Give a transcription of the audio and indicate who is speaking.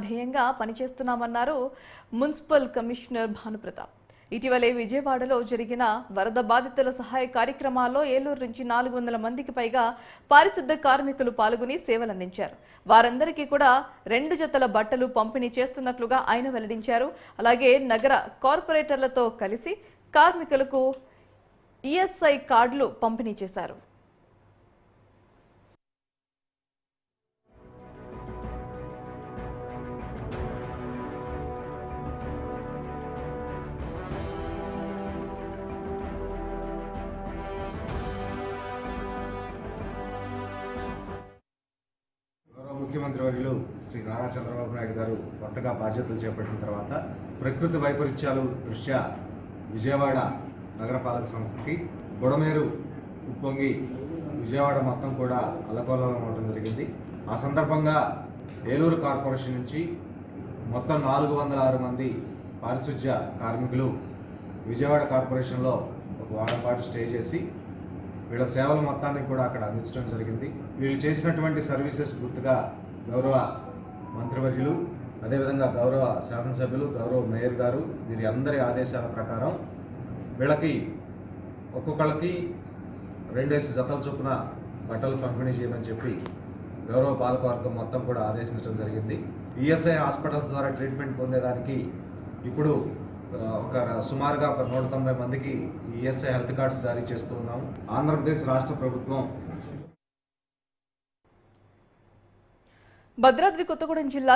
Speaker 1: ధ్యేయంగా పనిచేస్తున్నామన్నారు municipal commissioner Bhanu Pratap. ఇటీవలే విజయవాడలో జరిగిన వరద బాధితుల సహాయ కార్యక్రమాల్లో ఏలూరు నుంచి 400 మందికి పైగా పారిశుద్ధ కార్మికులు పాల్గొని సేవలందించారు. వారందరికీ కూడా 2 జతల బట్టలు పంపిణీ చేస్తున్నట్లుగా ఆయన వెల్లడించారు. అలాగే నగర కార్పొరేటర్లతో కలిసి కార్మికులకు ఈఎస్ఐ కార్డులు పంపిణీ చేశారు.
Speaker 2: ముఖ్యమంత్రి వర్యులు శ్రీ నారా చంద్రబాబు నాయుడు గారు కొత్తగా బాధ్యతలు చేపట్టిన తర్వాత ప్రకృతి వైపరీత్యాలు దృష్ట్యా విజయవాడ నగరపాలక సంస్థకి బుడమేరు ఉప్పొంగి విజయవాడ మొత్తం కూడా అల్లకల్లోలం అవడం జరిగింది. ఆ సందర్భంగా ఏలూరు కార్పొరేషన్ నుంచి మొత్తం 406 మంది పారిశుధ్య కార్మికులు విజయవాడ కార్పొరేషన్లో ఒక వారం పాటు స్టే చేసి వీళ్ళ సేవల మొత్తాన్ని కూడా అక్కడ అందించడం జరిగింది. వీళ్ళు చేసినటువంటి సర్వీసెస్ గుర్తుగా గౌరవ మంత్రివర్యులు, అదేవిధంగా గౌరవ శాసనసభ్యులు, గౌరవ మేయర్ గారు వీరి అందరి ఆదేశాల ప్రకారం వీళ్ళకి ఒక్కొక్కళ్ళకి 2 జతల చొప్పున బట్టలు పంపిణీ చేయమని చెప్పి గౌరవ పాలకవర్గం మొత్తం కూడా ఆదేశించడం జరిగింది. ఈఎస్ఐ హాస్పిటల్స్ ద్వారా ట్రీట్మెంట్ పొందేదానికి ఇప్పుడు సుమారుగా 190 మందికి ఈఎస్ఐ హెల్త్ కార్డ్స్ జారీ చేస్తూ ఉన్నాము. ఆంధ్రప్రదేశ్ రాష్ట్ర ప్రభుత్వం
Speaker 1: భద్రాద్రి కొత్తగూడెం జిల్లా